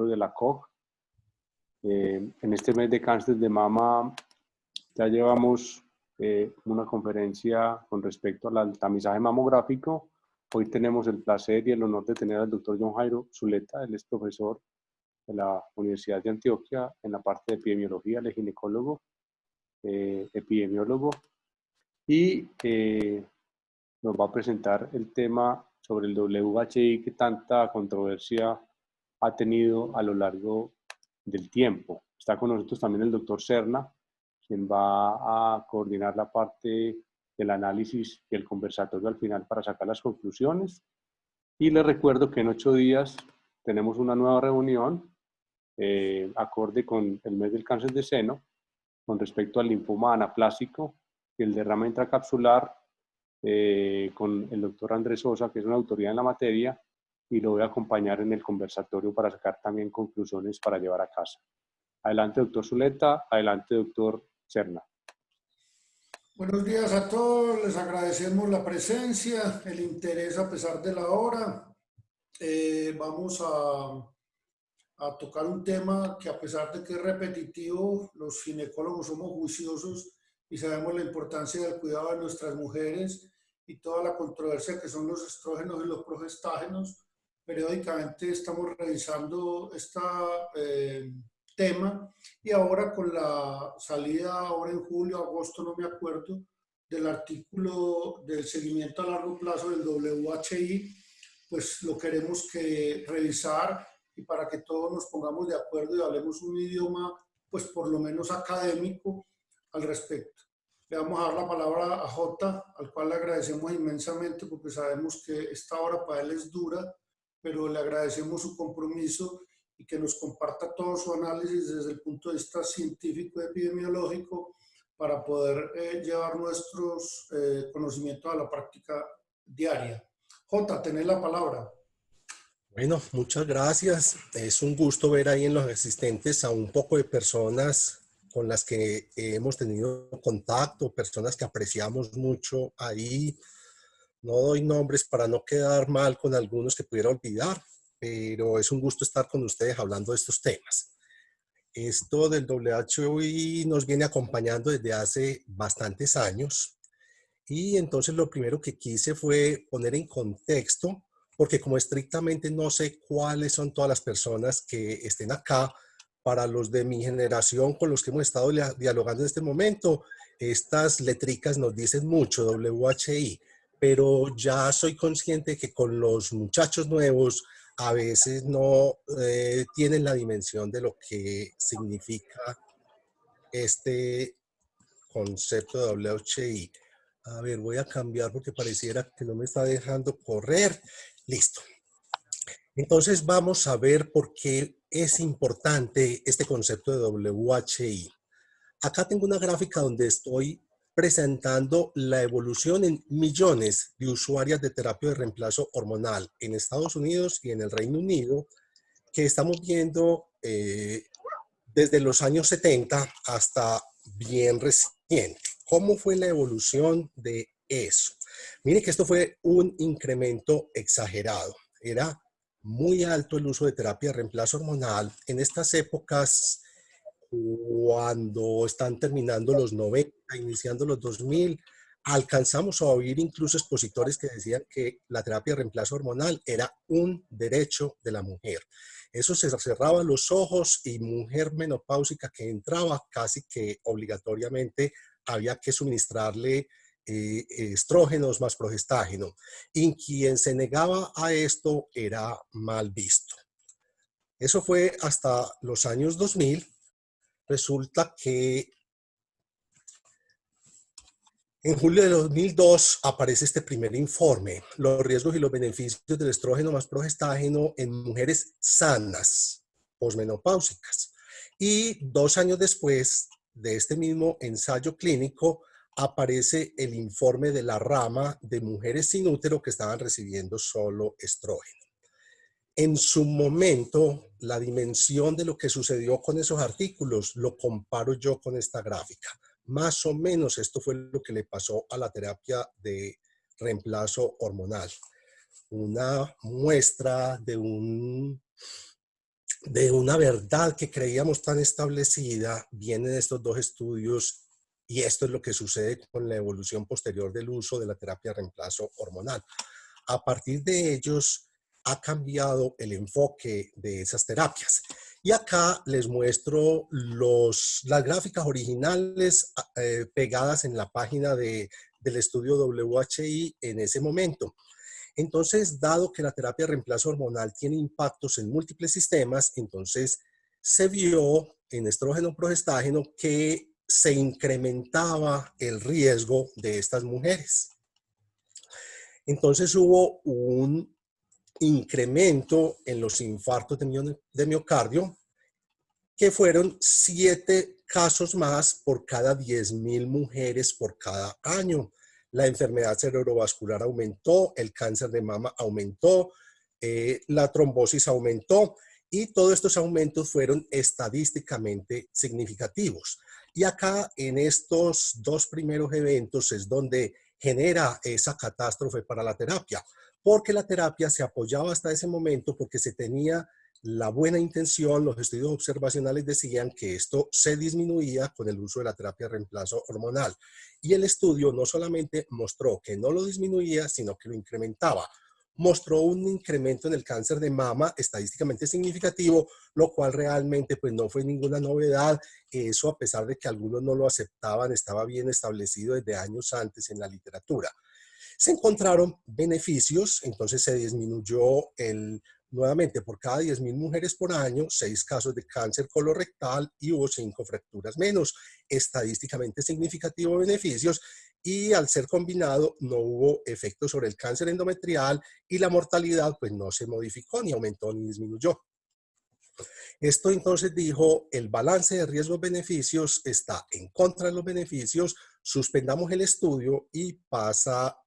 protocolos de la COG. En este mes de cáncer de mama ya llevamos una conferencia con respecto al tamizaje mamográfico. Hoy tenemos el placer y el honor de tener al doctor John Jairo Zuleta. Él es profesor de la Universidad de Antioquia en la parte de epidemiología, él es ginecólogo, epidemiólogo, y nos va a presentar el tema sobre el WHI que tanta controversia ha tenido a lo largo del tiempo. Está con nosotros también el doctor Serna, quien va a coordinar la parte del análisis y el conversatorio al final para sacar las conclusiones. Y les recuerdo que en 8 días tenemos una nueva reunión acorde con el mes del cáncer de seno con respecto al linfoma anaplásico y el derrame intracapsular con el doctor Andrés Sosa, que es una autoridad en la materia, y lo voy a acompañar en el conversatorio para sacar también conclusiones para llevar a casa. Adelante, doctor Zuleta. Adelante, doctor Serna. Buenos días a todos. Les agradecemos la presencia, el interés a pesar de la hora. Vamos a tocar un tema que, a pesar de que es repetitivo, los ginecólogos somos juiciosos y sabemos la importancia del cuidado de nuestras mujeres y toda la controversia que son los estrógenos y los progestágenos. Periódicamente estamos revisando este tema, y ahora con la salida, ahora en julio, agosto, no me acuerdo, del artículo del seguimiento a largo plazo del WHI, pues lo queremos revisar, y para que todos nos pongamos de acuerdo y hablemos un idioma, pues por lo menos académico al respecto. Le vamos a dar la palabra a Jota, al cual le agradecemos inmensamente porque sabemos que esta hora para él es dura, pero le agradecemos su compromiso y que nos comparta todo su análisis desde el punto de vista científico y epidemiológico para poder llevar nuestros conocimientos a la práctica diaria. Jota, tenés la palabra. Bueno, muchas gracias. Es un gusto ver ahí en los asistentes a un poco de personas con las que hemos tenido contacto, personas que apreciamos mucho ahí. No doy nombres para no quedar mal con algunos que pudiera olvidar, pero es un gusto estar con ustedes hablando de estos temas. Esto del WHI nos viene acompañando desde hace bastantes años, y entonces lo primero que quise fue poner en contexto, porque como estrictamente no sé cuáles son todas las personas que estén acá, para los de mi generación con los que hemos estado dialogando en este momento, estas letricas nos dicen mucho, WHI, pero ya soy consciente que con los muchachos nuevos a veces no tienen la dimensión de lo que significa este concepto de WHI. A ver, voy a cambiar porque pareciera que no me está dejando correr. Listo. Entonces vamos a ver por qué es importante este concepto de WHI. Acá tengo una gráfica donde estoy presentando la evolución en millones de usuarias de terapia de reemplazo hormonal en Estados Unidos y en el Reino Unido, que estamos viendo desde los años 70 hasta bien reciente. ¿Cómo fue la evolución de eso? Miren que esto fue un incremento exagerado. Era muy alto el uso de terapia de reemplazo hormonal en estas épocas, cuando están terminando los 90, iniciando los 2000. Alcanzamos a oír incluso expositores que decían que la terapia de reemplazo hormonal era un derecho de la mujer. Eso se cerraba los ojos, y mujer menopáusica que entraba casi que obligatoriamente había que suministrarle estrógenos más progestágeno, y quien se negaba a esto era mal visto. Eso fue hasta los años 2000. Resulta que en julio de 2002 aparece este primer informe, los riesgos y los beneficios del estrógeno más progestágeno en mujeres sanas, posmenopáusicas. Y 2 años después de este mismo ensayo clínico, aparece el informe de la rama de mujeres sin útero que estaban recibiendo solo estrógeno. En su momento, la dimensión de lo que sucedió con esos artículos lo comparo yo con esta gráfica. Más o menos esto fue lo que le pasó a la terapia de reemplazo hormonal. Una muestra de un de una verdad que creíamos tan establecida, vienen estos dos estudios y esto es lo que sucede con la evolución posterior del uso de la terapia de reemplazo hormonal. A partir de ellos ha cambiado el enfoque de esas terapias. Y acá les muestro las gráficas originales pegadas en la página del estudio WHI en ese momento. Entonces, dado que la terapia de reemplazo hormonal tiene impactos en múltiples sistemas, entonces se vio en estrógeno progestágeno que se incrementaba el riesgo de estas mujeres. Entonces hubo un incremento en los infartos de miocardio, que fueron 7 casos más por cada 10.000 mujeres por cada año. La enfermedad cerebrovascular aumentó, el cáncer de mama aumentó, la trombosis aumentó y todos estos aumentos fueron estadísticamente significativos. Y acá en estos dos primeros eventos es donde genera esa catástrofe para la terapia, porque la terapia se apoyaba hasta ese momento porque se tenía la buena intención, los estudios observacionales decían que esto se disminuía con el uso de la terapia de reemplazo hormonal. Y el estudio no solamente mostró que no lo disminuía, sino que lo incrementaba. Mostró un incremento en el cáncer de mama estadísticamente significativo, lo cual realmente pues no fue ninguna novedad. Eso, a pesar de que algunos no lo aceptaban, estaba bien establecido desde años antes en la literatura. Se encontraron beneficios, entonces se disminuyó nuevamente por cada 10.000 mujeres por año, 6 casos de cáncer colorectal y hubo 5 fracturas menos. Estadísticamente significativos beneficios y al ser combinado no hubo efecto sobre el cáncer endometrial y la mortalidad pues no se modificó, ni aumentó ni disminuyó. Esto entonces dijo, el balance de riesgos-beneficios está en contra de los beneficios, suspendamos el estudio y pasa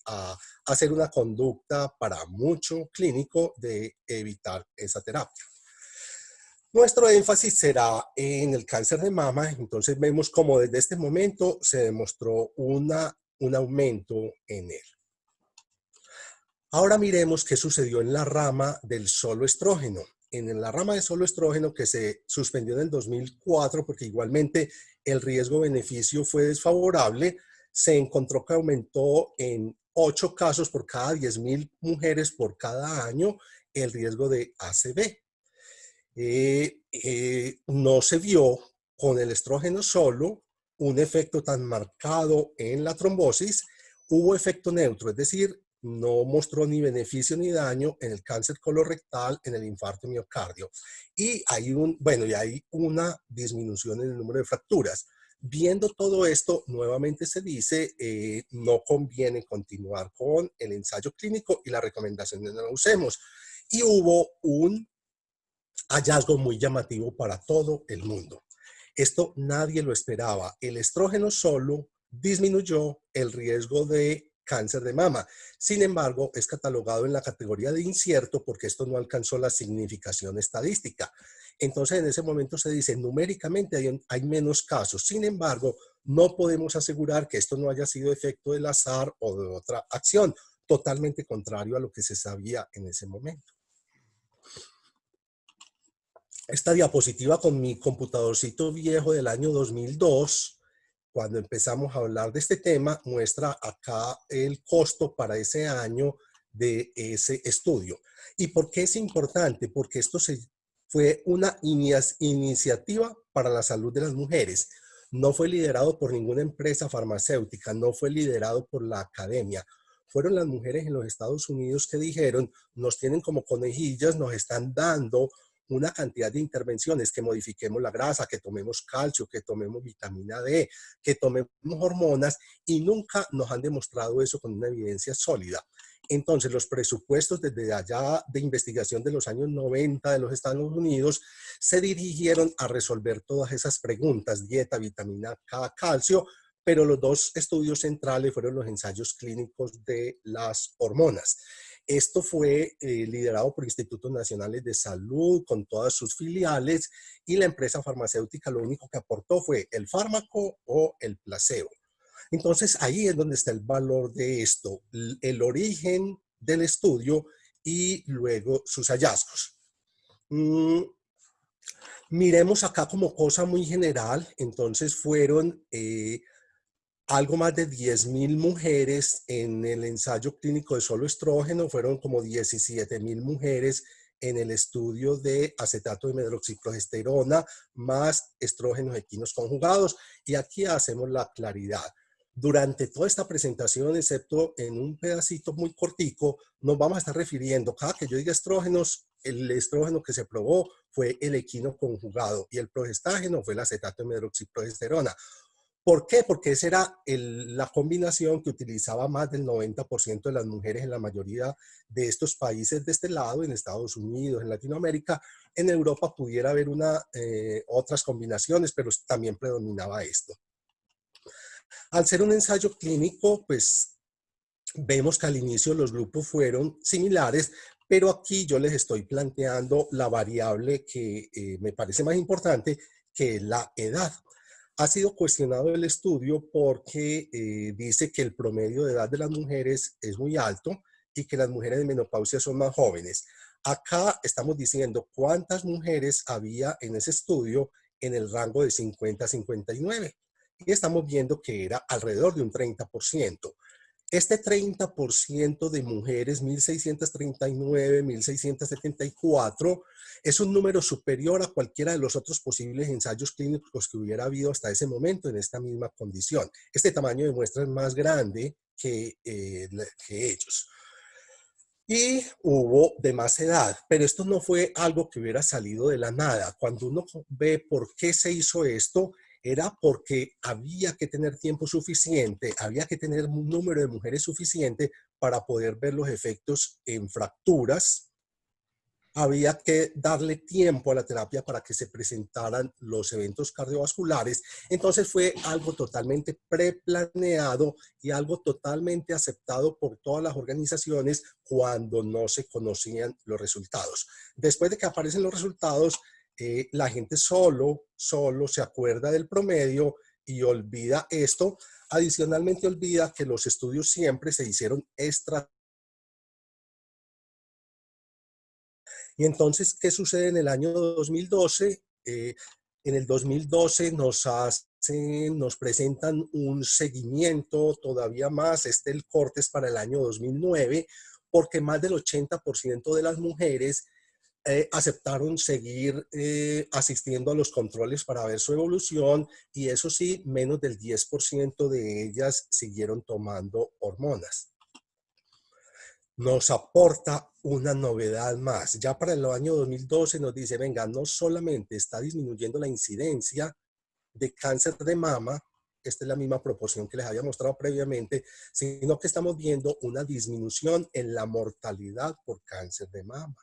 a hacer una conducta para mucho clínico de evitar esa terapia. Nuestro énfasis será en el cáncer de mama, entonces vemos como desde este momento se demostró un aumento en él. Ahora miremos qué sucedió en la rama del solo estrógeno. En la rama de solo estrógeno que se suspendió en el 2004 porque igualmente el riesgo-beneficio fue desfavorable, se encontró que aumentó en 8 casos por cada 10.000 mujeres por cada año el riesgo de ACV. No se vio con el estrógeno solo un efecto tan marcado en la trombosis, hubo efecto neutro, es decir, no mostró ni beneficio ni daño en el cáncer colorectal, en el infarto de miocardio. Y hay una disminución en el número de fracturas. Viendo todo esto, nuevamente se dice, no conviene continuar con el ensayo clínico y la recomendación de no lo usemos. Y hubo un hallazgo muy llamativo para todo el mundo. Esto nadie lo esperaba. El estrógeno solo disminuyó el riesgo de cáncer de mama. Sin embargo, es catalogado en la categoría de incierto porque esto no alcanzó la significación estadística. Entonces, en ese momento se dice, numéricamente hay menos casos. Sin embargo, no podemos asegurar que esto no haya sido efecto del azar o de otra acción, totalmente contrario a lo que se sabía en ese momento. Esta diapositiva con mi computadorcito viejo del año 2002, cuando empezamos a hablar de este tema, muestra acá el costo para ese año de ese estudio. ¿Y por qué es importante? Porque esto fue una iniciativa para la salud de las mujeres. No fue liderado por ninguna empresa farmacéutica, no fue liderado por la academia. Fueron las mujeres en los Estados Unidos que dijeron, nos tienen como conejillas, nos están dando una cantidad de intervenciones, que modifiquemos la grasa, que tomemos calcio, que tomemos vitamina D, que tomemos hormonas, y nunca nos han demostrado eso con una evidencia sólida. Entonces, los presupuestos desde allá de investigación de los años 90 de los Estados Unidos se dirigieron a resolver todas esas preguntas, dieta, vitamina K, calcio, pero los dos estudios centrales fueron los ensayos clínicos de las hormonas. Esto fue liderado por Institutos Nacionales de Salud con todas sus filiales y la empresa farmacéutica lo único que aportó fue el fármaco o el placebo. Entonces ahí es donde está el valor de esto, el origen del estudio y luego sus hallazgos. Miremos acá como cosa muy general, entonces fueron algo más de 10.000 mujeres en el ensayo clínico de solo estrógeno, fueron como 17.000 mujeres en el estudio de acetato de medroxiprogesterona más estrógenos equinos conjugados. Y aquí hacemos la claridad. Durante toda esta presentación, excepto en un pedacito muy cortico, nos vamos a estar refiriendo, cada que yo diga estrógenos, el estrógeno que se probó fue el equino conjugado y el progestágeno fue el acetato de medroxiprogesterona. ¿Por qué? Porque esa era la combinación que utilizaba más del 90% de las mujeres en la mayoría de estos países de este lado, en Estados Unidos, en Latinoamérica. En Europa pudiera haber otras combinaciones, pero también predominaba esto. Al ser un ensayo clínico, pues vemos que al inicio los grupos fueron similares, pero aquí yo les estoy planteando la variable que me parece más importante, que es la edad. Ha sido cuestionado el estudio porque dice que el promedio de edad de las mujeres es muy alto y que las mujeres de menopausia son más jóvenes. Acá estamos diciendo cuántas mujeres había en ese estudio en el rango de 50 a 59. Y estamos viendo que era alrededor de un 30%. Este 30% de mujeres, 1.639, 1.674, es un número superior a cualquiera de los otros posibles ensayos clínicos que hubiera habido hasta ese momento en esta misma condición. Este tamaño de muestra es más grande que ellos. Y hubo de más edad, pero esto no fue algo que hubiera salido de la nada. Cuando uno ve por qué se hizo esto, era porque había que tener tiempo suficiente, había que tener un número de mujeres suficiente para poder ver los efectos en fracturas, había que darle tiempo a la terapia para que se presentaran los eventos cardiovasculares. Entonces fue algo totalmente preplaneado y algo totalmente aceptado por todas las organizaciones cuando no se conocían los resultados. Después de que aparecen los resultados, la gente solo se acuerda del promedio y olvida esto. Adicionalmente olvida que los estudios siempre se hicieron extra. Y entonces, ¿qué sucede en el año 2012? En el 2012 nos presentan un seguimiento todavía más, el corte es para el año 2009, porque más del 80% de las mujeres aceptaron seguir asistiendo a los controles para ver su evolución y eso sí, menos del 10% de ellas siguieron tomando hormonas. Nos aporta una novedad más. Ya para el año 2012 nos dice, venga, no solamente está disminuyendo la incidencia de cáncer de mama, esta es la misma proporción que les había mostrado previamente, sino que estamos viendo una disminución en la mortalidad por cáncer de mama.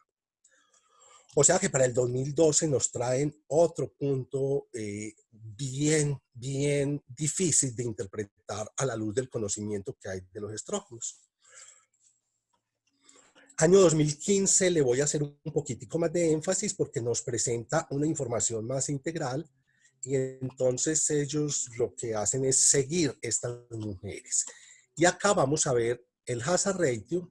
O sea que para el 2012 nos traen otro punto bien difícil de interpretar a la luz del conocimiento que hay de los estrógenos. Año 2015 le voy a hacer un poquitico más de énfasis porque nos presenta una información más integral y entonces ellos lo que hacen es seguir estas mujeres. Y acá vamos a ver el hazard ratio,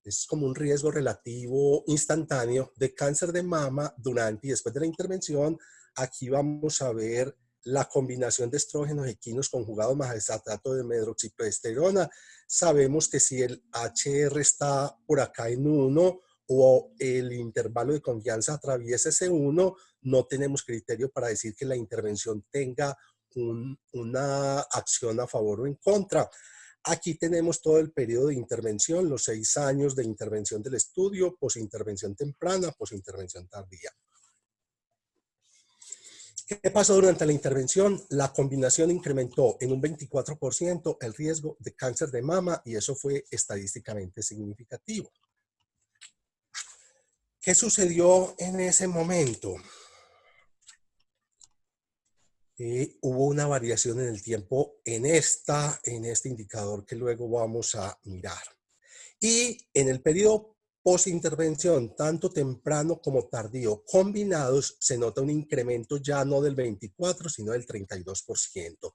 es como un riesgo relativo instantáneo de cáncer de mama durante y después de la intervención. Aquí vamos a ver la combinación de estrógenos equinos conjugados más acetato de medroxiprogesterona. Sabemos que si el HR está por acá en 1 o el intervalo de confianza atraviesa ese 1, no tenemos criterio para decir que la intervención tenga una acción a favor o en contra. Aquí tenemos todo el periodo de intervención, los 6 años de intervención del estudio, posintervención temprana, posintervención tardía. ¿Qué pasó durante la intervención? La combinación incrementó en un 24% el riesgo de cáncer de mama y eso fue estadísticamente significativo. ¿Qué sucedió en ese momento? Hubo una variación en el tiempo en este indicador que luego vamos a mirar. Y en el periodo post-intervención, tanto temprano como tardío, combinados, se nota un incremento ya no del 24, sino del 32%.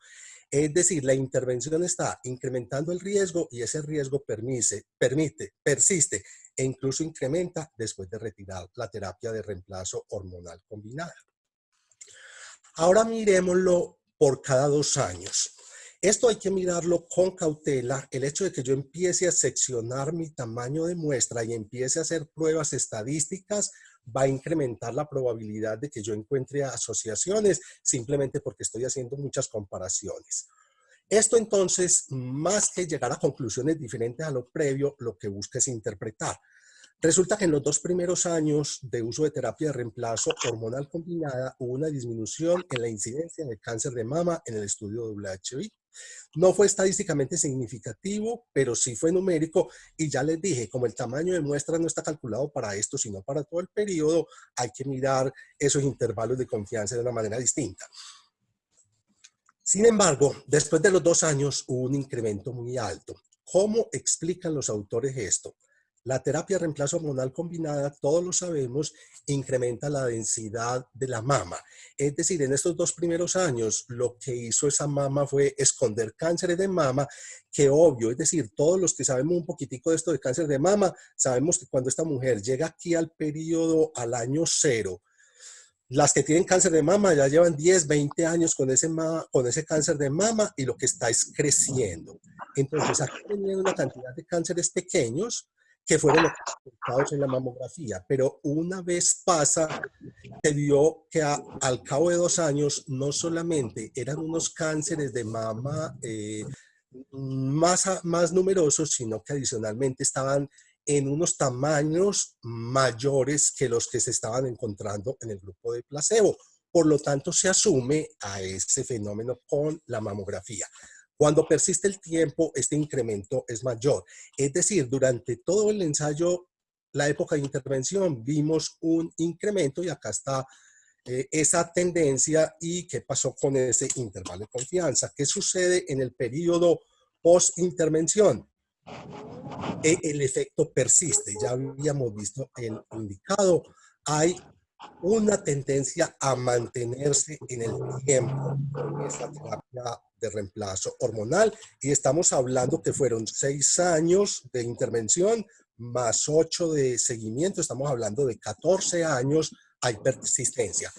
Es decir, la intervención está incrementando el riesgo y ese riesgo persiste e incluso incrementa después de retirar la terapia de reemplazo hormonal combinada. Ahora miremoslo por cada 2 años. Esto hay que mirarlo con cautela. El hecho de que yo empiece a seccionar mi tamaño de muestra y empiece a hacer pruebas estadísticas va a incrementar la probabilidad de que yo encuentre asociaciones simplemente porque estoy haciendo muchas comparaciones. Esto entonces, más que llegar a conclusiones diferentes a lo previo, lo que busca es interpretar. Resulta que en los 2 primeros años de uso de terapia de reemplazo hormonal combinada hubo una disminución en la incidencia de cáncer de mama en el estudio WHI. No fue estadísticamente significativo, pero sí fue numérico y ya les dije, como el tamaño de muestra no está calculado para esto, sino para todo el periodo, hay que mirar esos intervalos de confianza de una manera distinta. Sin embargo, después de los 2 años hubo un incremento muy alto. ¿Cómo explican los autores esto? La terapia de reemplazo hormonal combinada, todos lo sabemos, incrementa la densidad de la mama. Es decir, en estos 2 primeros años, lo que hizo esa mama fue esconder cánceres de mama, que obvio, es decir, todos los que sabemos un poquitico de esto de cáncer de mama, sabemos que cuando esta mujer llega aquí al periodo, al año 0, las que tienen cáncer de mama ya llevan 10, 20 años con ese cáncer de mama y lo que está es creciendo. Entonces, aquí tenían una cantidad de cánceres pequeños que fueron detectados en la mamografía, pero una vez pasa, se vio que al cabo de 2 años no solamente eran unos cánceres de mama más numerosos, sino que adicionalmente estaban en unos tamaños mayores que los que se estaban encontrando en el grupo de placebo. Por lo tanto, se asume a ese fenómeno con la mamografía. Cuando persiste el tiempo, este incremento es mayor. Es decir, durante todo el ensayo, la época de intervención, vimos un incremento y acá está esa tendencia y qué pasó con ese intervalo de confianza. ¿Qué sucede en el periodo post-intervención? El efecto persiste. Ya habíamos visto el indicado. Hay una tendencia a mantenerse en el tiempo en esa terapia de reemplazo hormonal y estamos hablando que fueron 6 años de intervención más 8 de seguimiento, estamos hablando de 14 años, hay persistencia.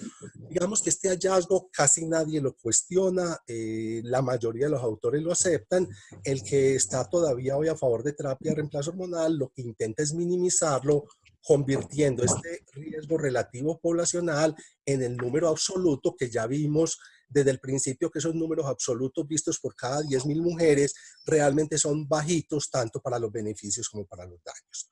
Digamos que este hallazgo casi nadie lo cuestiona, la mayoría de los autores lo aceptan. El que está todavía hoy a favor de terapia de reemplazo hormonal lo que intenta es minimizarlo, convirtiendo este riesgo relativo poblacional en el número absoluto que ya vimos desde el principio, que esos números absolutos vistos por cada 10.000 mujeres realmente son bajitos tanto para los beneficios como para los daños.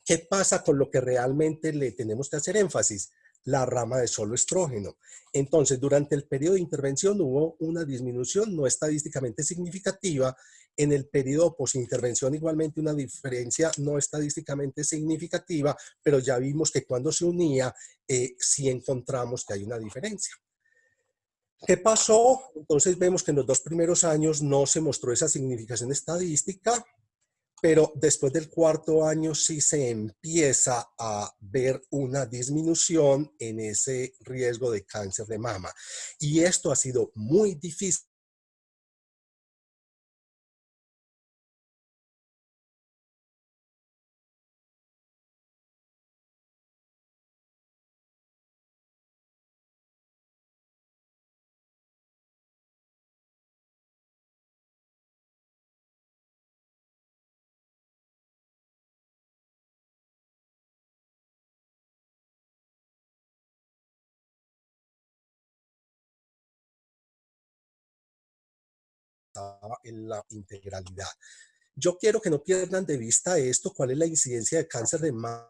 ¿Qué pasa con lo que realmente le tenemos que hacer énfasis? La rama de solo estrógeno. Entonces, durante el periodo de intervención hubo una disminución no estadísticamente significativa. En el periodo posintervención igualmente una diferencia no estadísticamente significativa, pero ya vimos que cuando se unía, sí encontramos que hay una diferencia. ¿Qué pasó? Entonces vemos que en los 2 primeros años no se mostró esa significación estadística, pero después del 4.º año sí se empieza a ver una disminución en ese riesgo de cáncer de mama. Y esto ha sido muy difícil. En la integralidad. Yo quiero que no pierdan de vista esto, cuál es la incidencia de cáncer de mama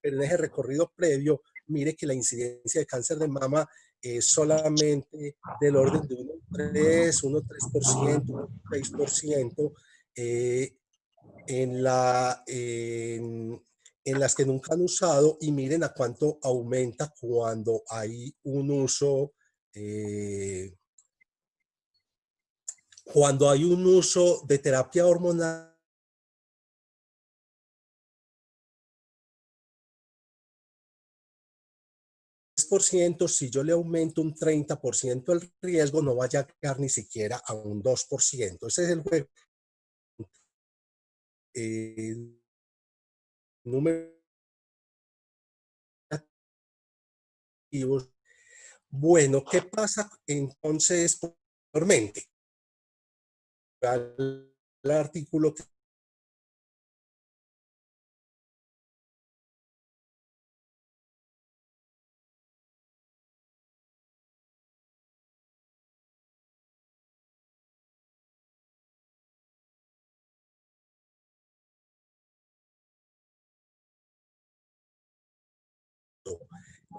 pero en ese recorrido previo, mire que la incidencia de cáncer de mama es solamente del orden de 1,3, 1,3%, 6%, en las que nunca han usado y miren a cuánto aumenta cuando hay un uso cuando hay un uso de terapia hormonal, si yo le aumento un 30% el riesgo, no vaya a llegar ni siquiera a un 2%. Ese es el juego. Número. Bueno, ¿qué pasa entonces posteriormente? El artículo que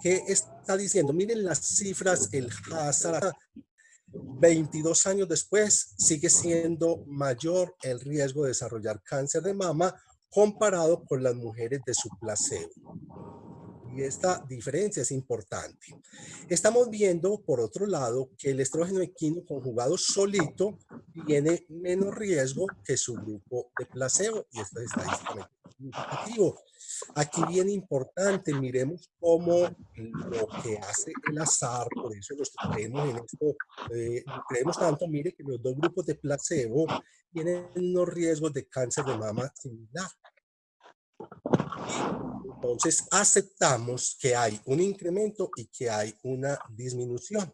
¿qué está diciendo? Miren las cifras, el hazard, 22 años después sigue siendo mayor el riesgo de desarrollar cáncer de mama comparado con las mujeres de su placebo. Y esta diferencia es importante. Estamos viendo, por otro lado, que el estrógeno equino conjugado solito tiene menos riesgo que su grupo de placebo, y esto es estadísticamente significativo. Aquí viene importante, miremos cómo lo que hace el azar, por eso los que creemos en esto, creemos tanto, mire que los dos grupos de placebo tienen unos riesgos de cáncer de mama similar. Y entonces aceptamos que hay un incremento y que hay una disminución.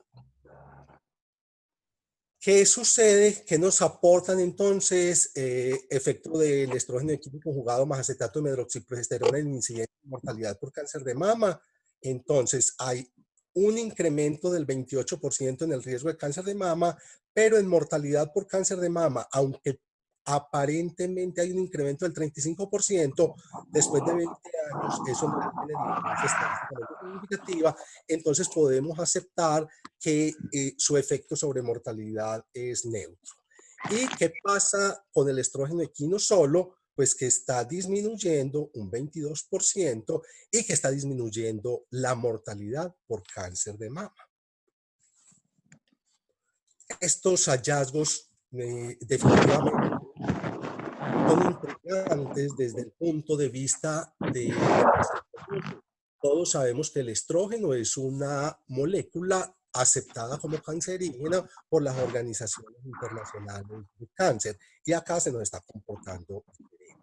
¿Qué sucede? ¿Qué nos aportan entonces efecto del estrógeno equino conjugado más acetato de medroxiprogesterona en incidencia de mortalidad por cáncer de mama? Entonces hay un incremento del 28% en el riesgo de cáncer de mama, pero en mortalidad por cáncer de mama, aunque aparentemente hay un incremento del 35%, después de 20 años eso no tiene diferencia estadísticamente significativa, entonces podemos aceptar que su efecto sobre mortalidad es neutro. ¿Y qué pasa con el estrógeno equino solo? Pues que está disminuyendo un 22% y que está disminuyendo la mortalidad por cáncer de mama. Estos hallazgos definitivamente son intrigantes desde el punto de vista de nuestro producto. Todos sabemos que el estrógeno es una molécula aceptada como cancerígena por las organizaciones internacionales de cáncer. Y acá se nos está comportando diferente.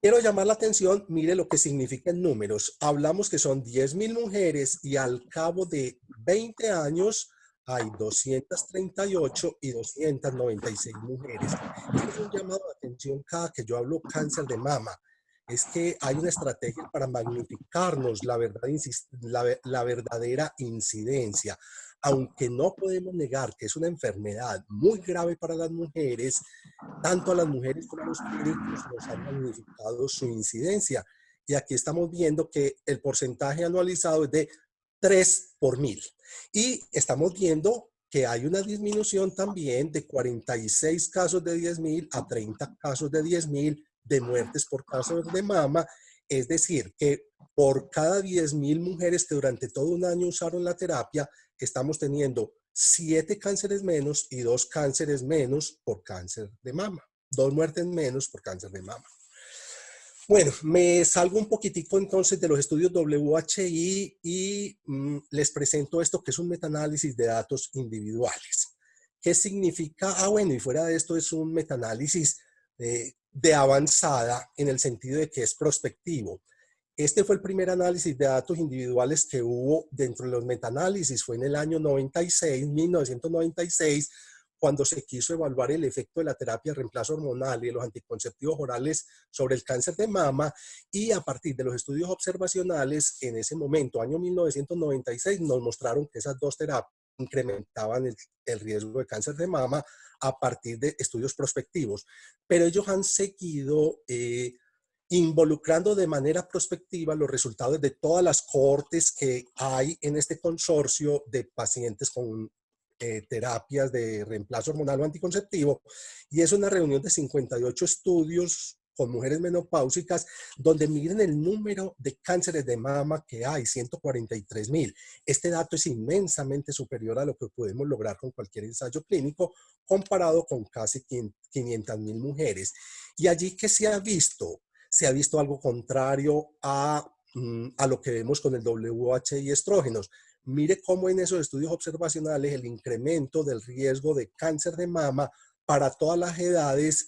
Quiero llamar la atención, mire lo que significa en números. Hablamos que son 10,000 mujeres y al cabo de 20 años hay 238 y 296 mujeres. Esto es un llamado de atención cada que yo hablo cáncer de mama. Es que hay una estrategia para magnificarnos la verdadera incidencia. Aunque no podemos negar que es una enfermedad muy grave para las mujeres, tanto a las mujeres como a los clínicos nos han magnificado su incidencia. Y aquí estamos viendo que el porcentaje anualizado es de 3 por 1000. Y estamos viendo que hay una disminución también de 46 casos de 10,000 a 30 casos de 10,000 de muertes por cáncer de mama. Es decir, que por cada 10,000 mujeres que durante todo un año usaron la terapia, estamos teniendo 7 cánceres menos y 2 cánceres menos por cáncer de mama. 2 muertes menos por cáncer de mama. Bueno, me salgo un poquitico entonces de los estudios WHI y les presento esto que es un metaanálisis de datos individuales. ¿Qué significa? Bueno, y fuera de esto es un metaanálisis de avanzada en el sentido de que es prospectivo. Este fue el primer análisis de datos individuales que hubo dentro de los metaanálisis. Fue en el año 1996, cuando se quiso evaluar el efecto de la terapia de reemplazo hormonal y de los anticonceptivos orales sobre el cáncer de mama, y a partir de los estudios observacionales, en ese momento, año 1996, nos mostraron que esas dos terapias incrementaban el riesgo de cáncer de mama a partir de estudios prospectivos. Pero ellos han seguido involucrando de manera prospectiva los resultados de todas las cohortes que hay en este consorcio de pacientes con terapias de reemplazo hormonal o anticonceptivo, y es una reunión de 58 estudios con mujeres menopáusicas, donde miren el número de cánceres de mama que hay, 143.000. Este dato es inmensamente superior a lo que podemos lograr con cualquier ensayo clínico, comparado con casi 500.000 mujeres. Y allí, ¿qué se ha visto? Se ha visto algo contrario a lo que vemos con el WHI estrógenos. Mire cómo en esos estudios observacionales el incremento del riesgo de cáncer de mama para todas las edades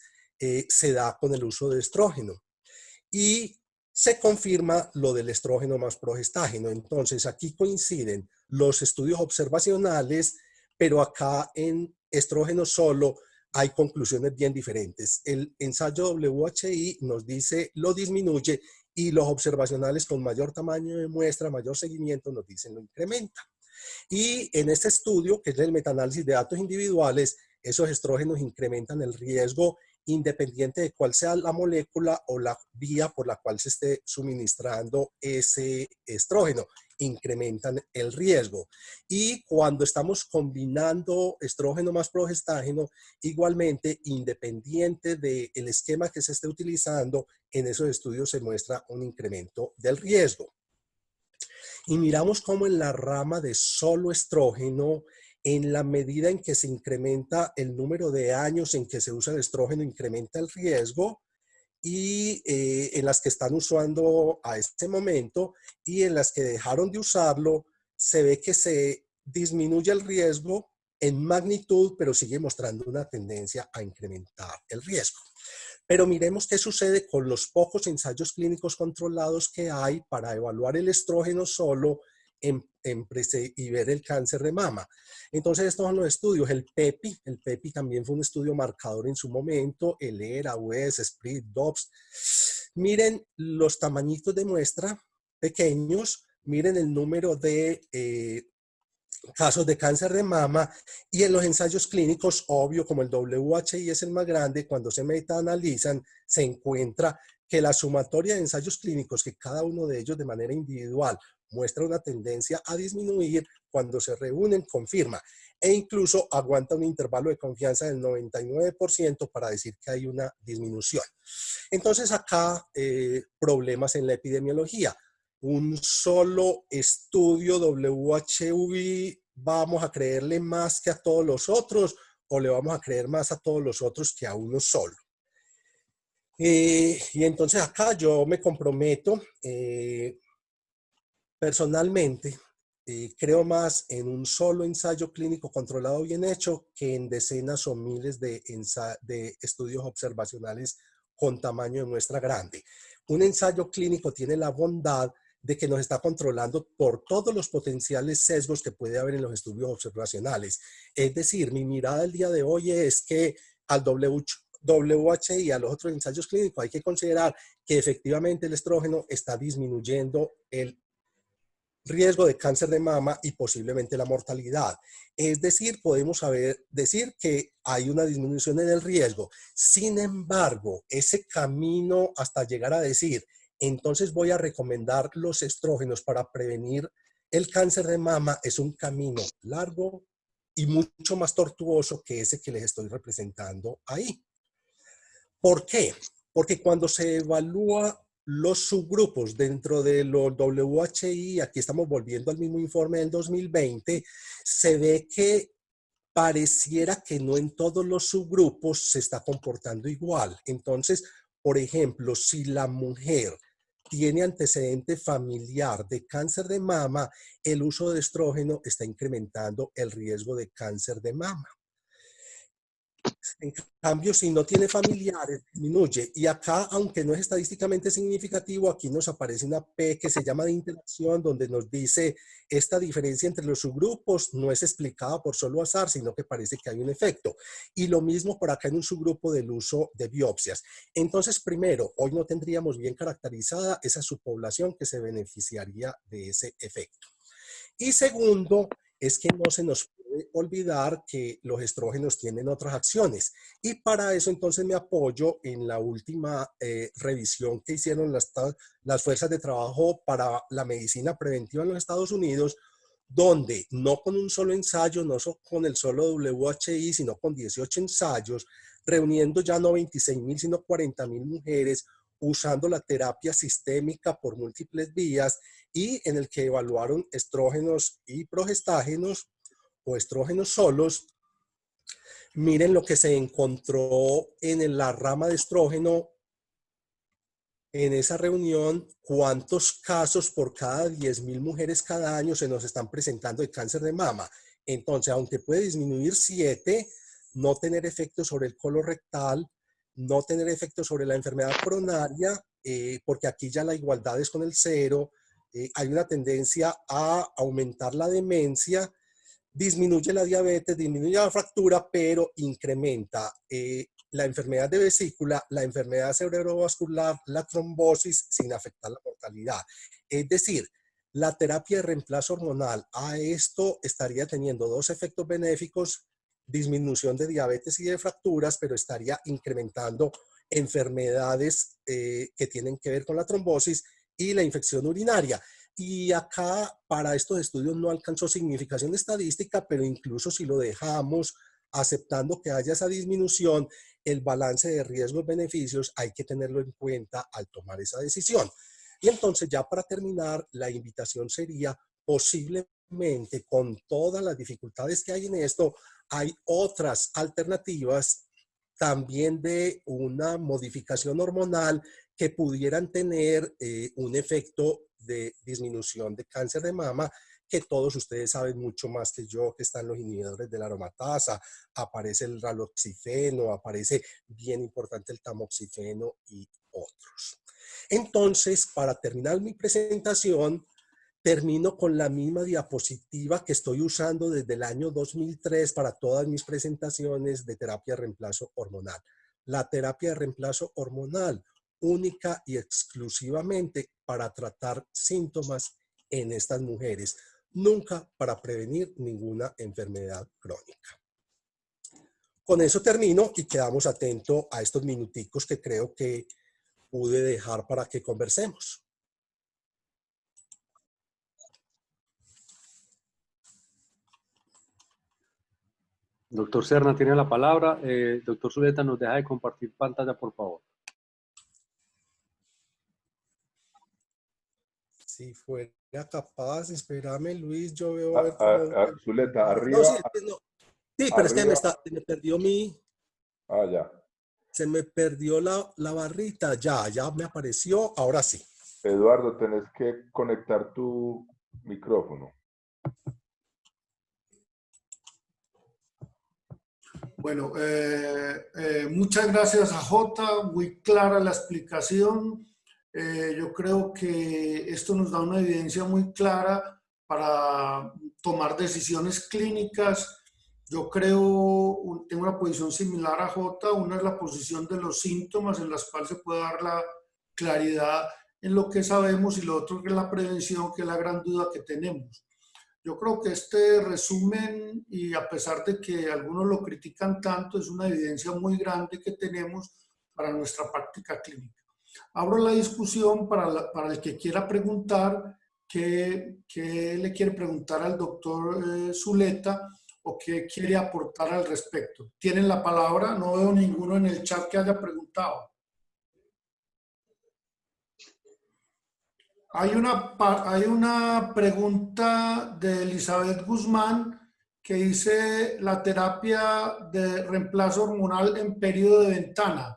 se da con el uso de estrógeno. Y se confirma lo del estrógeno más progestágeno. Entonces, aquí coinciden los estudios observacionales, pero acá en estrógeno solo hay conclusiones bien diferentes. El ensayo WHI nos dice lo disminuye y los observacionales con mayor tamaño de muestra, mayor seguimiento, nos dicen lo incrementa. Y en este estudio, que es el metaanálisis de datos individuales, esos estrógenos incrementan el riesgo independiente de cuál sea la molécula o la vía por la cual se esté suministrando ese estrógeno, incrementan el riesgo. Y cuando estamos combinando estrógeno más progestágeno, igualmente, independiente del esquema que se esté utilizando, en esos estudios se muestra un incremento del riesgo. Y miramos cómo en la rama de solo estrógeno, en la medida en que se incrementa el número de años en que se usa el estrógeno, incrementa el riesgo, y en las que están usando a este momento y en las que dejaron de usarlo, se ve que se disminuye el riesgo en magnitud, pero sigue mostrando una tendencia a incrementar el riesgo. Pero miremos qué sucede con los pocos ensayos clínicos controlados que hay para evaluar el estrógeno solo y ver el cáncer de mama. Entonces, estos son los estudios. El PEPI también fue un estudio marcador en su momento, el ERA, WES, SPRIT, DOPS. Miren los tamañitos de muestra pequeños, miren el número de casos de cáncer de mama, y en los ensayos clínicos, obvio, como el WHI es el más grande, cuando se metaanalizan, se encuentra que la sumatoria de ensayos clínicos, que cada uno de ellos de manera individual muestra una tendencia a disminuir, cuando se reúnen confirma, e incluso aguanta un intervalo de confianza del 99% para decir que hay una disminución. Entonces acá, problemas en la epidemiología. Un solo estudio WHV, ¿vamos a creerle más que a todos los otros o le vamos a creer más a todos los otros que a uno solo? Y entonces acá yo me comprometo personalmente, creo más en un solo ensayo clínico controlado bien hecho que en decenas o miles de estudios observacionales con tamaño de muestra grande. Un ensayo clínico tiene la bondad de que nos está controlando por todos los potenciales sesgos que puede haber en los estudios observacionales. Es decir, mi mirada el día de hoy es que al WHI y a los otros ensayos clínicos hay que considerar que efectivamente el estrógeno está disminuyendo el riesgo de cáncer de mama y posiblemente la mortalidad. Es decir, podemos decir que hay una disminución en el riesgo. Sin embargo, ese camino hasta llegar a decir, entonces voy a recomendar los estrógenos para prevenir el cáncer de mama, es un camino largo y mucho más tortuoso que ese que les estoy representando ahí. ¿Por qué? Porque cuando se evalúa los subgrupos dentro de los WHI, aquí estamos volviendo al mismo informe del 2020, se ve que pareciera que no en todos los subgrupos se está comportando igual. Entonces, por ejemplo, si la mujer tiene antecedente familiar de cáncer de mama, el uso de estrógeno está incrementando el riesgo de cáncer de mama. En cambio, si no tiene familiares, disminuye. Y acá, aunque no es estadísticamente significativo, aquí nos aparece una P que se llama de interacción, donde nos dice esta diferencia entre los subgrupos no es explicada por solo azar, sino que parece que hay un efecto. Y lo mismo por acá en un subgrupo del uso de biopsias. Entonces, primero, hoy no tendríamos bien caracterizada esa subpoblación que se beneficiaría de ese efecto. Y segundo, es que no se nos puede olvidar que los estrógenos tienen otras acciones. Y para eso entonces me apoyo en la última revisión que hicieron las fuerzas de trabajo para la medicina preventiva en los Estados Unidos, donde no con un solo ensayo, no con el solo WHI, sino con 18 ensayos, reuniendo ya no 26.000, sino 40.000 mujeres, usando la terapia sistémica por múltiples vías, y en el que evaluaron estrógenos y progestágenos o estrógenos solos. Miren lo que se encontró en la rama de estrógeno en esa reunión, cuántos casos por cada 10.000 mujeres cada año se nos están presentando de cáncer de mama. Entonces, aunque puede disminuir 7, no tener efecto sobre el colorectal, no tener efecto sobre la enfermedad coronaria, porque aquí ya la igualdad es con el 0, hay una tendencia a aumentar la demencia, disminuye la diabetes, disminuye la fractura, pero incrementa la enfermedad de vesícula, la enfermedad cerebrovascular, la trombosis, sin afectar la mortalidad. Es decir, la terapia de reemplazo hormonal a esto estaría teniendo 2 efectos benéficos: disminución de diabetes y de fracturas, pero estaría incrementando enfermedades que tienen que ver con la trombosis y la infección urinaria. Y acá para estos estudios no alcanzó significación estadística, pero incluso si lo dejamos aceptando que haya esa disminución, el balance de riesgos-beneficios hay que tenerlo en cuenta al tomar esa decisión. Y entonces ya para terminar, la invitación sería: posiblemente con todas las dificultades que hay en esto, hay otras alternativas también de una modificación hormonal que pudieran tener un efecto de disminución de cáncer de mama, que todos ustedes saben mucho más que yo, que están los inhibidores de la aromatasa, aparece el raloxifeno, aparece bien importante el tamoxifeno y otros. Entonces, para terminar mi presentación, termino con la misma diapositiva que estoy usando desde el año 2003 para todas mis presentaciones de terapia de reemplazo hormonal. La terapia de reemplazo hormonal, única y exclusivamente para tratar síntomas en estas mujeres, nunca para prevenir ninguna enfermedad crónica. Con eso termino y quedamos atentos a estos minuticos que creo que pude dejar para que conversemos. Doctor Serna tiene la palabra. Doctor Zuleta, nos deja de compartir pantalla, por favor. Si fuera capaz, espérame, Luis, yo veo a ver cómo... Zuleta, arriba. No, sí, no. Sí, pero arriba. es que me perdió Ya. Se me perdió la barrita. Ya me apareció. Ahora sí. Eduardo, tenés que conectar tu micrófono. Bueno, muchas gracias a Jota, muy clara la explicación. Yo creo que esto nos da una evidencia muy clara para tomar decisiones clínicas. Yo creo, tengo una posición similar a Jota. Una es la posición de los síntomas, en las cuales se puede dar la claridad en lo que sabemos, y lo otro que es la prevención, que es la gran duda que tenemos. Yo creo que este resumen, y a pesar de que algunos lo critican tanto, es una evidencia muy grande que tenemos para nuestra práctica clínica. Abro la discusión para el que quiera preguntar, qué le quiere preguntar al doctor Zuleta o qué quiere aportar al respecto. Tienen la palabra, no veo ninguno en el chat que haya preguntado. Hay una pregunta de Elizabeth Guzmán que dice: la terapia de reemplazo hormonal en periodo de ventana.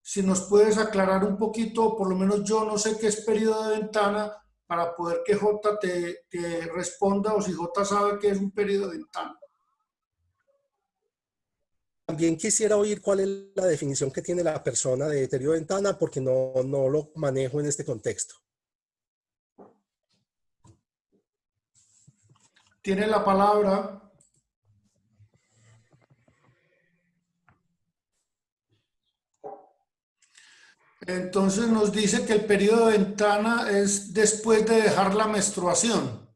Si nos puedes aclarar un poquito, por lo menos yo no sé qué es periodo de ventana, para poder que Jota te responda, o si Jota sabe qué es un periodo de ventana. También quisiera oír cuál es la definición que tiene la persona de periodo de ventana, porque no lo manejo en este contexto. Tiene la palabra. Entonces nos dice que el periodo de ventana es después de dejar la menstruación.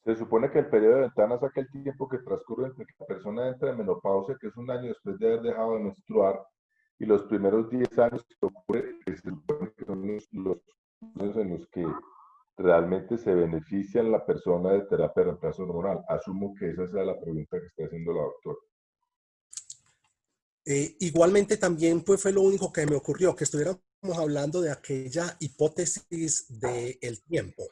Se supone que el periodo de ventana es aquel tiempo que transcurre entre que la persona entra en menopausia, que es un año después de haber dejado de menstruar, y los primeros 10 años que ocurre, que se supone que son los años en los que realmente se beneficia la persona de terapia de reemplazo hormonal. Asumo que esa sea la pregunta que está haciendo la doctora. Igualmente también pues fue lo único que me ocurrió, que estuviéramos hablando de aquella hipótesis del tiempo.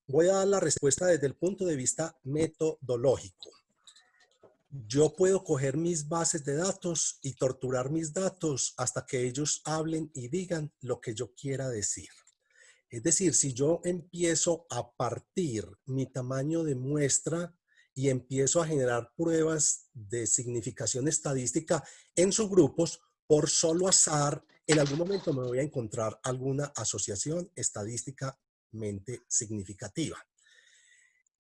Voy a dar la respuesta desde el punto de vista metodológico. Yo puedo coger mis bases de datos y torturar mis datos hasta que ellos hablen y digan lo que yo quiera decir. Es decir, si yo empiezo a partir mi tamaño de muestra y empiezo a generar pruebas de significación estadística en subgrupos, por solo azar, en algún momento me voy a encontrar alguna asociación estadísticamente significativa.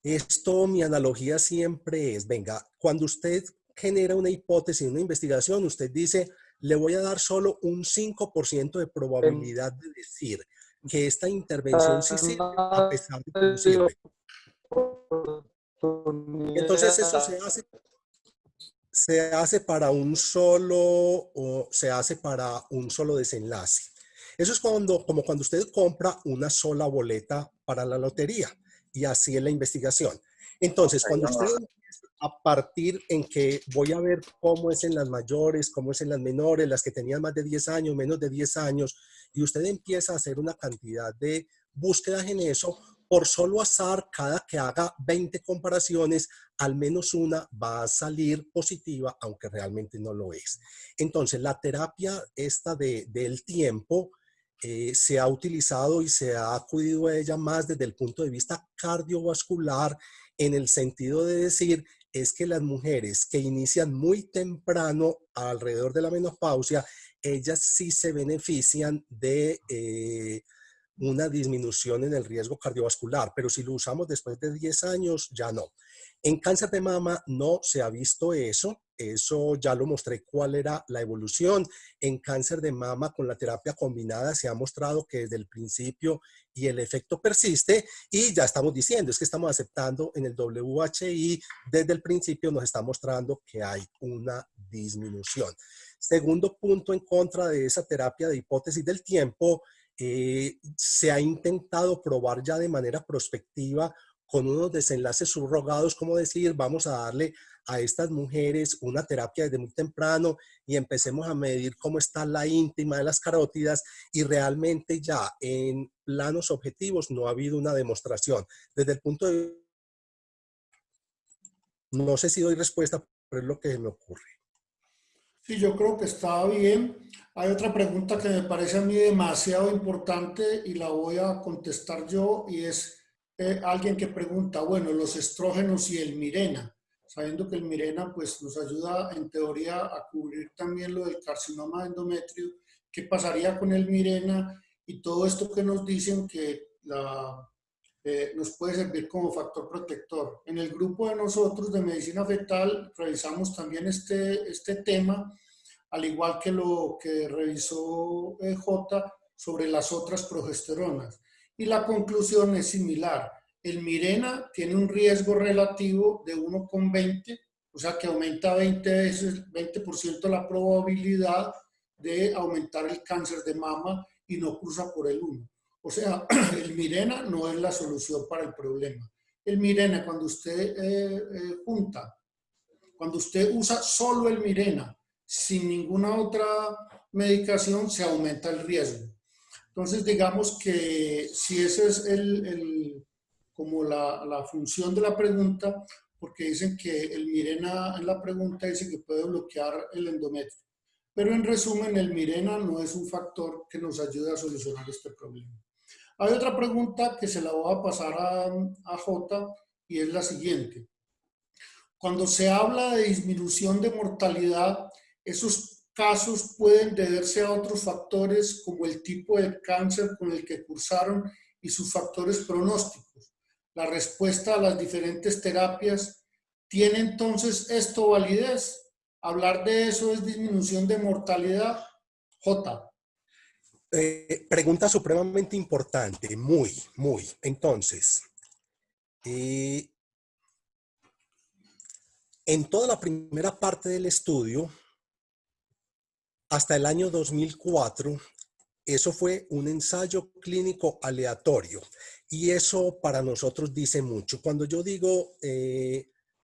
Esto, mi analogía siempre es, venga, cuando usted genera una hipótesis, una investigación, usted dice, le voy a dar solo un 5% de probabilidad de decir que esta intervención sí sirve, a pesar de que no sirve. Entonces eso se hace para un solo desenlace. Eso es como cuando usted compra una sola boleta para la lotería y así es la investigación. Entonces, cuando usted empieza a partir en que voy a ver cómo es en las mayores, cómo es en las menores, las que tenían más de 10 años, menos de 10 años, y usted empieza a hacer una cantidad de búsquedas en eso, por solo azar, cada que haga 20 comparaciones, al menos una va a salir positiva, aunque realmente no lo es. Entonces, la terapia esta del tiempo se ha utilizado y se ha acudido a ella más desde el punto de vista cardiovascular, en el sentido de decir, es que las mujeres que inician muy temprano alrededor de la menopausia, ellas sí se benefician de una disminución en el riesgo cardiovascular, pero si lo usamos después de 10 años, ya no. En cáncer de mama no se ha visto eso ya lo mostré cuál era la evolución. En cáncer de mama con la terapia combinada se ha mostrado que desde el principio y el efecto persiste y ya estamos diciendo, es que estamos aceptando en el WHI, desde el principio nos está mostrando que hay una disminución. Segundo punto en contra de esa terapia de hipótesis del tiempo, se ha intentado probar ya de manera prospectiva con unos desenlaces subrogados, como decir, vamos a darle a estas mujeres una terapia desde muy temprano y empecemos a medir cómo está la íntima de las carótidas y realmente ya en planos objetivos no ha habido una demostración. Desde el punto de... No sé si doy respuesta, pero es lo que me ocurre. Sí, yo creo que está bien. Hay otra pregunta que me parece a mí demasiado importante y la voy a contestar yo y es alguien que pregunta, bueno, los estrógenos y el Mirena, sabiendo que el Mirena pues nos ayuda en teoría a cubrir también lo del carcinoma de endometrio, ¿qué pasaría con el Mirena y todo esto que nos dicen que nos puede servir como factor protector? En el grupo de nosotros de medicina fetal revisamos también este tema, al igual que lo que revisó J sobre las otras progesteronas. Y la conclusión es similar. El Mirena tiene un riesgo relativo de 1,20, o sea que aumenta 20 veces, 20% la probabilidad de aumentar el cáncer de mama y no cruza por el 1. O sea, el Mirena no es la solución para el problema. El Mirena, cuando usted cuando usted usa solo el Mirena, sin ninguna otra medicación, se aumenta el riesgo. Entonces, digamos que si esa es como la función de la pregunta, porque dicen que el Mirena en la pregunta dice que puede bloquear el endometrio. Pero en resumen, el Mirena no es un factor que nos ayude a solucionar este problema. Hay otra pregunta que se la voy a pasar a J y es la siguiente. Cuando se habla de disminución de mortalidad, esos casos pueden deberse a otros factores como el tipo de cáncer con el que cursaron y sus factores pronósticos. La respuesta a las diferentes terapias, ¿tiene entonces esto validez? Hablar de eso es disminución de mortalidad. J. Pregunta supremamente importante, muy. Entonces, en toda la primera parte del estudio, hasta el año 2004, eso fue un ensayo clínico aleatorio. Y eso para nosotros dice mucho. Cuando yo digo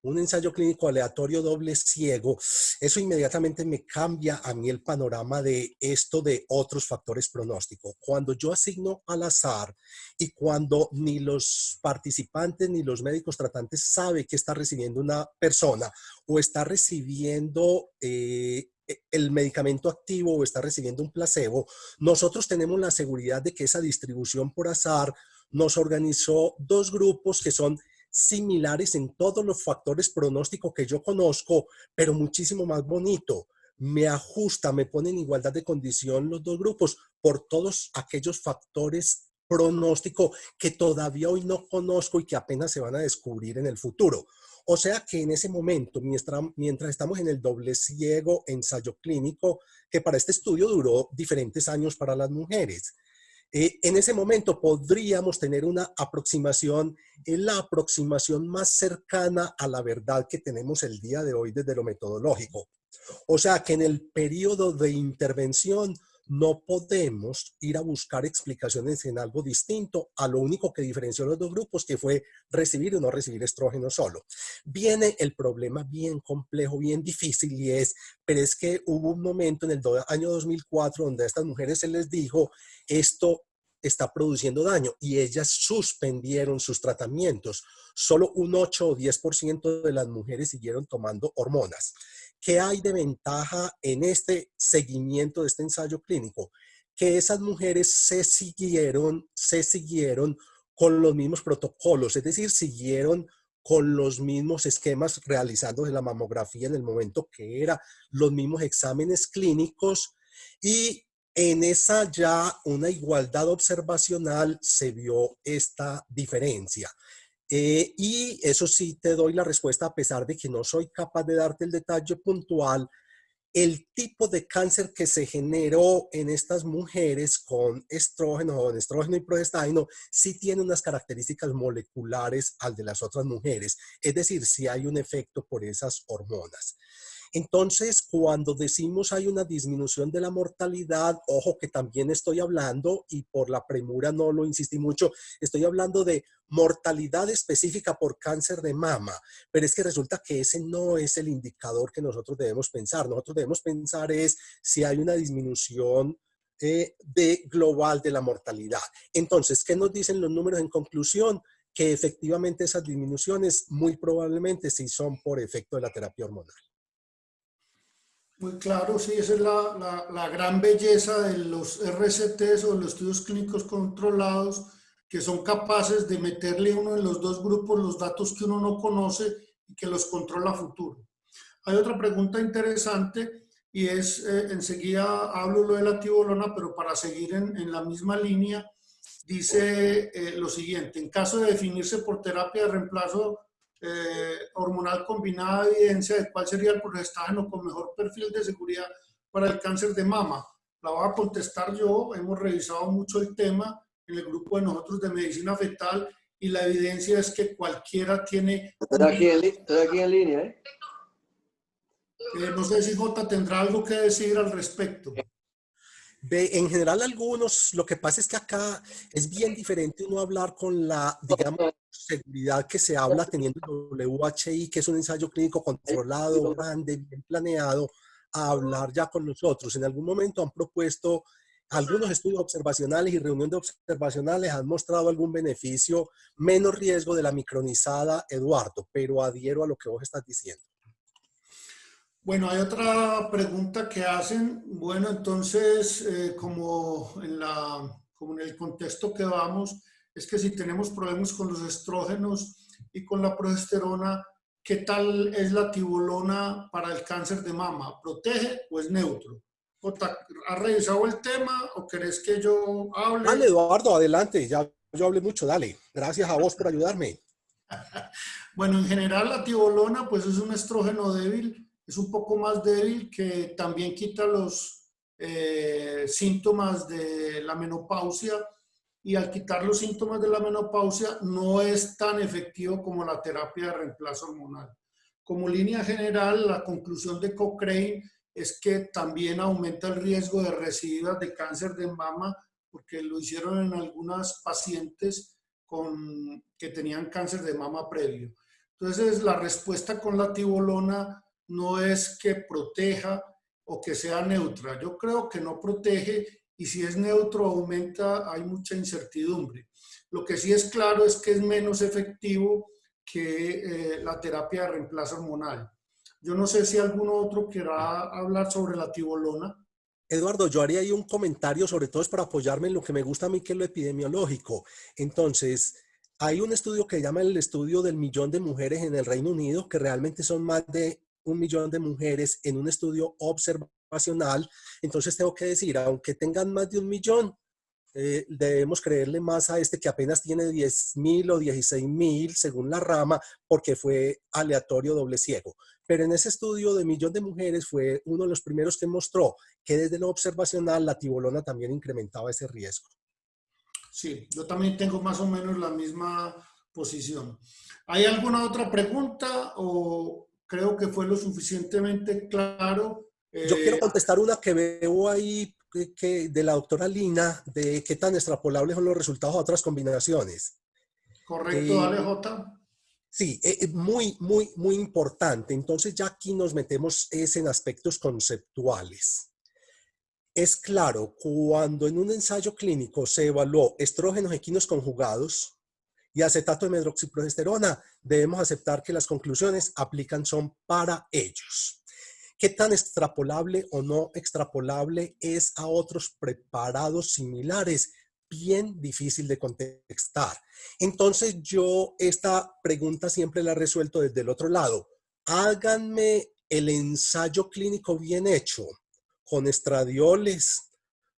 un ensayo clínico aleatorio doble ciego, eso inmediatamente me cambia a mí el panorama de esto de otros factores pronósticos. Cuando yo asigno al azar y cuando ni los participantes ni los médicos tratantes saben que está recibiendo una persona o está recibiendo el medicamento activo o está recibiendo un placebo, nosotros tenemos la seguridad de que esa distribución por azar nos organizó dos grupos que son similares en todos los factores pronósticos que yo conozco, pero muchísimo más bonito. Me ajusta, me pone en igualdad de condición los dos grupos por todos aquellos factores pronósticos que todavía hoy no conozco y que apenas se van a descubrir en el futuro. O sea que en ese momento, mientras estamos en el doble ciego ensayo clínico, que para este estudio duró diferentes años para las mujeres, en ese momento podríamos tener una aproximación, la aproximación más cercana a la verdad que tenemos el día de hoy desde lo metodológico. O sea que en el periodo de intervención no podemos ir a buscar explicaciones en algo distinto a lo único que diferenció los dos grupos, que fue recibir o no recibir estrógeno solo. Viene el problema bien complejo, bien difícil, y pero es que hubo un momento en el año 2004 donde a estas mujeres se les dijo, esto está produciendo daño, y ellas suspendieron sus tratamientos. Solo un 8 o 10% de las mujeres siguieron tomando hormonas. ¿Qué hay de ventaja en este seguimiento de este ensayo clínico? Que esas mujeres se siguieron con los mismos protocolos, es decir, siguieron con los mismos esquemas realizándose la mamografía en el momento que era, los mismos exámenes clínicos, y en esa ya una igualdad observacional se vio esta diferencia. Y eso sí te doy la respuesta, a pesar de que no soy capaz de darte el detalle puntual. El tipo de cáncer que se generó en estas mujeres con estrógeno y progestágeno sí tiene unas características moleculares al de las otras mujeres. Es decir, sí hay un efecto por esas hormonas. Entonces, cuando decimos hay una disminución de la mortalidad, ojo que también estoy hablando, y por la premura no lo insistí mucho, estoy hablando de mortalidad específica por cáncer de mama, pero es que resulta que ese no es el indicador que nosotros debemos pensar. Nosotros debemos pensar es si hay una disminución global de la mortalidad. Entonces, ¿qué nos dicen los números en conclusión? Que efectivamente esas disminuciones muy probablemente sí son por efecto de la terapia hormonal. Muy claro, sí, esa es la gran belleza de los RCTs o los estudios clínicos controlados, que son capaces de meterle uno en los dos grupos los datos que uno no conoce y que los controla a futuro. Hay otra pregunta interesante y es, enseguida hablo lo de la tibolona, pero para seguir en la misma línea, dice lo siguiente: en caso de definirse por terapia de reemplazo hormonal combinada, evidencia de cuál sería el progestágeno con mejor perfil de seguridad para el cáncer de mama. La voy a contestar yo. Hemos revisado mucho el tema en el grupo de nosotros de medicina fetal y la evidencia es que cualquiera tiene... Estoy aquí en línea, no sé si Jota tendrá algo que decir al respecto. En general algunos, lo que pasa es que acá es bien diferente uno hablar con la, digamos, seguridad que se habla teniendo el WHI, que es un ensayo clínico controlado, grande, bien planeado, a hablar ya con nosotros. En algún momento han propuesto algunos estudios observacionales y reuniones observacionales, han mostrado algún beneficio, menos riesgo de la micronizada, Eduardo, pero adhiero a lo que vos estás diciendo. Bueno, hay otra pregunta que hacen. Bueno, entonces, como en el contexto que vamos, es que si tenemos problemas con los estrógenos y con la progesterona, ¿qué tal es la tibolona para el cáncer de mama? ¿Protege o es neutro? ¿Has revisado el tema o querés que yo hable? Dale, Eduardo, adelante. Ya yo hablé mucho, dale. Gracias a vos por ayudarme. Bueno, en general la tibolona pues es un estrógeno débil. Es un poco más débil, que también quita los síntomas de la menopausia, y al quitar los síntomas de la menopausia no es tan efectivo como la terapia de reemplazo hormonal. Como línea general, la conclusión de Cochrane es que también aumenta el riesgo de recidiva de cáncer de mama, porque lo hicieron en algunas pacientes que tenían cáncer de mama previo. Entonces, la respuesta con la tibolona no es que proteja o que sea neutra. Yo creo que no protege, y si es neutro aumenta, hay mucha incertidumbre. Lo que sí es claro es que es menos efectivo que la terapia de reemplazo hormonal. Yo no sé si algún otro quiera hablar sobre la tibolona. Eduardo, yo haría ahí un comentario, sobre todo es para apoyarme en lo que me gusta a mí, que es lo epidemiológico. Entonces, hay un estudio que llama el estudio del 1.000.000 de mujeres en el Reino Unido, que realmente son más de 1.000.000 de mujeres en un estudio observacional. Entonces, tengo que decir, aunque tengan más de 1.000.000, debemos creerle más a este que apenas tiene 10.000 o 16.000 según la rama, porque fue aleatorio doble ciego. Pero en ese estudio de 1.000.000 de mujeres fue uno de los primeros que mostró que desde lo observacional la tibolona también incrementaba ese riesgo. Sí, yo también tengo más o menos la misma posición. ¿Hay alguna otra pregunta o creo que fue lo suficientemente claro? Yo quiero contestar una que veo ahí que de la doctora Lina, de qué tan extrapolables son los resultados a otras combinaciones. Correcto, dale, Jota. Sí, muy importante. Entonces ya aquí nos metemos en aspectos conceptuales. Es claro, cuando en un ensayo clínico se evaluó estrógenos equinos conjugados y acetato de medroxiprogesterona, debemos aceptar que las conclusiones aplican son para ellos. ¿Qué tan extrapolable o no extrapolable es a otros preparados similares? Bien difícil de contestar. Entonces yo esta pregunta siempre la he resuelto desde el otro lado. Háganme el ensayo clínico bien hecho, con estradioles,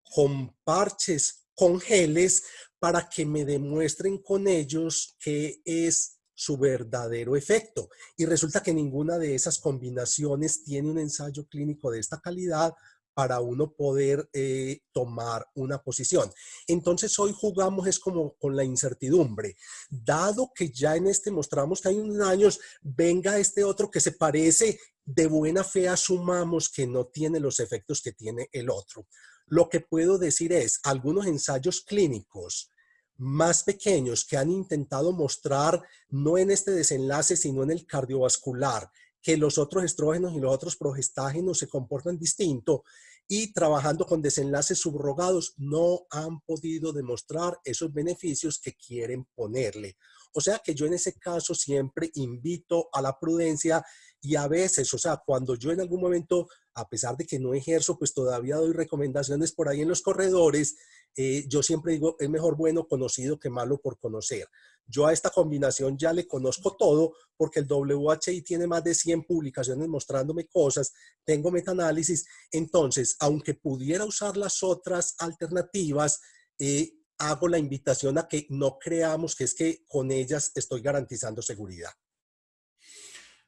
con parches, con geles, para que me demuestren con ellos qué es su verdadero efecto. Y resulta que ninguna de esas combinaciones tiene un ensayo clínico de esta calidad para uno poder tomar una posición. Entonces hoy jugamos es como con la incertidumbre. Dado que ya en este mostramos que hay unos años, venga este otro que se parece, de buena fe asumamos que no tiene los efectos que tiene el otro. Lo que puedo decir es, algunos ensayos clínicos más pequeños que han intentado mostrar, no en este desenlace, sino en el cardiovascular, que los otros estrógenos y los otros progestágenos se comportan distinto, y trabajando con desenlaces subrogados no han podido demostrar esos beneficios que quieren ponerle. O sea que yo en ese caso siempre invito a la prudencia, y a veces, o sea, cuando yo en algún momento, a pesar de que no ejerzo, pues todavía doy recomendaciones por ahí en los corredores, yo siempre digo, es mejor bueno conocido que malo por conocer. Yo a esta combinación ya le conozco todo, porque el WHI tiene más de 100 publicaciones mostrándome cosas, tengo metaanálisis. Entonces, aunque pudiera usar las otras alternativas, hago la invitación a que no creamos que es que con ellas estoy garantizando seguridad.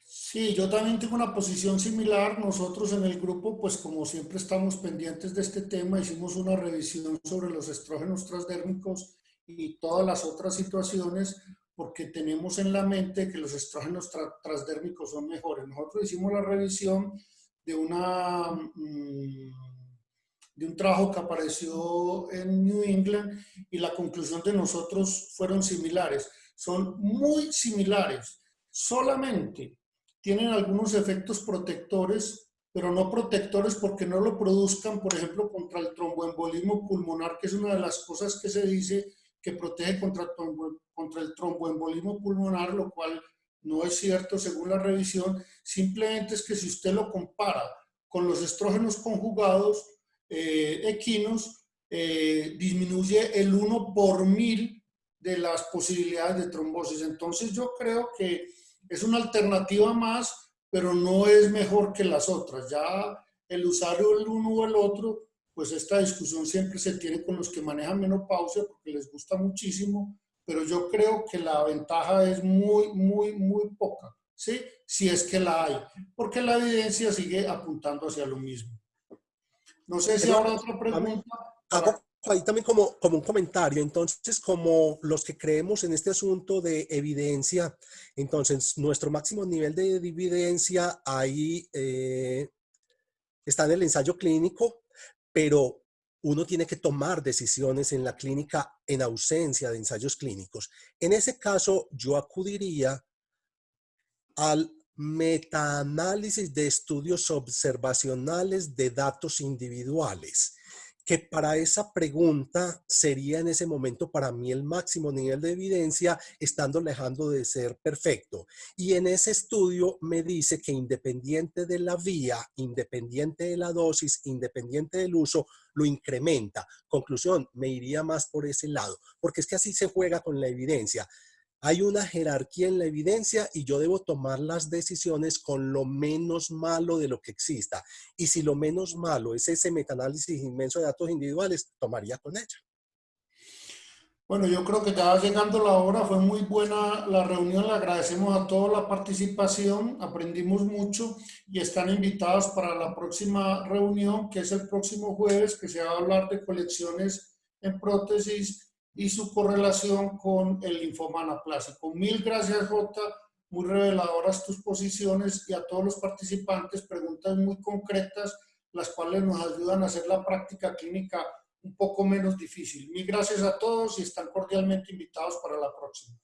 Sí, yo también tengo una posición similar. Nosotros en el grupo, pues como siempre estamos pendientes de este tema, hicimos una revisión sobre los estrógenos transdérmicos y todas las otras situaciones, porque tenemos en la mente que los estrógenos transdérmicos son mejores. Nosotros hicimos la revisión de de un trabajo que apareció en New England, y la conclusión de nosotros fueron similares. Son muy similares. Solamente tienen algunos efectos protectores, pero no protectores porque no lo produzcan, por ejemplo, contra el tromboembolismo pulmonar, que es una de las cosas que se dice que protege contra el tromboembolismo pulmonar, lo cual no es cierto según la revisión. Simplemente es que si usted lo compara con los estrógenos conjugados equinos, disminuye el 1 por 1000 de las posibilidades de trombosis. Entonces yo creo que es una alternativa más, pero no es mejor que las otras. Ya el usar el uno o el otro, pues esta discusión siempre se tiene con los que manejan menopausia porque les gusta muchísimo, pero yo creo que la ventaja es muy poca, ¿sí? Si es que la hay, porque la evidencia sigue apuntando hacia lo mismo. No sé si habrá otra pregunta. Hago ahí también como un comentario. Entonces, como los que creemos en este asunto de evidencia, entonces nuestro máximo nivel de evidencia ahí está en el ensayo clínico, pero uno tiene que tomar decisiones en la clínica en ausencia de ensayos clínicos. En ese caso, yo acudiría al metaanálisis de estudios observacionales de datos individuales, que para esa pregunta sería en ese momento para mí el máximo nivel de evidencia, estando lejano de ser perfecto. Y en ese estudio me dice que independiente de la vía, independiente de la dosis, independiente del uso, lo incrementa. Conclusión, me iría más por ese lado, porque es que así se juega con la evidencia. Hay una jerarquía en la evidencia y yo debo tomar las decisiones con lo menos malo de lo que exista. Y si lo menos malo es ese metaanálisis inmenso de datos individuales, tomaría con ella. Bueno, yo creo que ya va llegando la hora, fue muy buena la reunión, le agradecemos a todos la participación, aprendimos mucho y están invitados para la próxima reunión, que es el próximo jueves, que se va a hablar de colecciones en prótesis y su correlación con el linfoma anaplásico. Mil gracias, Jota, muy reveladoras tus posiciones, y a todos los participantes preguntas muy concretas, las cuales nos ayudan a hacer la práctica clínica un poco menos difícil. Mil gracias a todos y están cordialmente invitados para la próxima.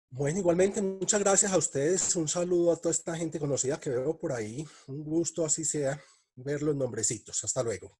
Bueno, igualmente muchas gracias a ustedes. Un saludo a toda esta gente conocida que veo por ahí. Un gusto, así sea, ver los nombrecitos. Hasta luego.